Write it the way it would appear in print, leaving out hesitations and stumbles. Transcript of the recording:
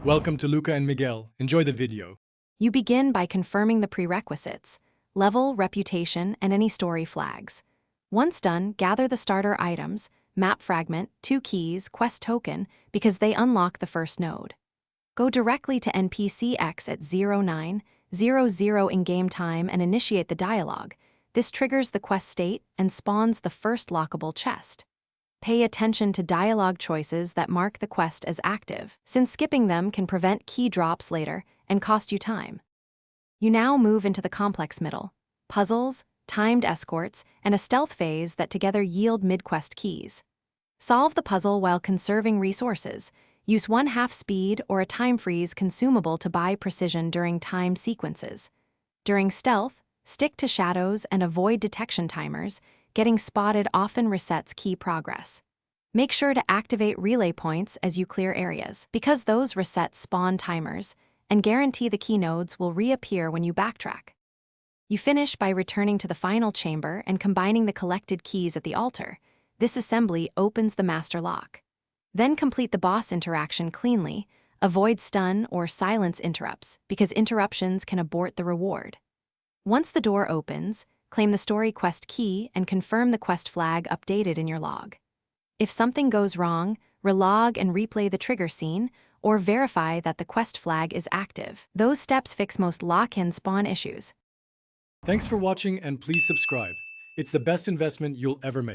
Welcome to Luca and Miguel. Enjoy the video. You begin by confirming the prerequisites: level, reputation, and any story flags. Once done, gather the starter items, map fragment, 2 keys, quest token, because they unlock the first node. Go directly to NPC X at 0900 in-game time and initiate the dialogue. This triggers the quest state and spawns the first lockable chest. Pay attention to dialogue choices that mark the quest as active, since skipping them can prevent key drops later and cost you time. You now move into the complex middle: puzzles, timed escorts, and a stealth phase that together yield mid-quest keys. Solve the puzzle while conserving resources. Use 1/2 speed or a time freeze consumable to buy precision during timed sequences. During stealth, stick to shadows and avoid detection timers. Getting spotted often resets key progress. Make sure to activate relay points as you clear areas, because those resets spawn timers, and guarantee the key nodes will reappear when you backtrack. You finish by returning to the final chamber and combining the collected keys at the altar. This assembly opens the master lock. Then complete the boss interaction cleanly. Avoid stun or silence interrupts, because interruptions can abort the reward. Once the door opens, claim the story quest key and confirm the quest flag updated in your log. If something goes wrong, relog and replay the trigger scene, or verify that the quest flag is active. Those steps fix most lock-in spawn issues. Thanks for watching and please subscribe. It's the best investment you'll ever make.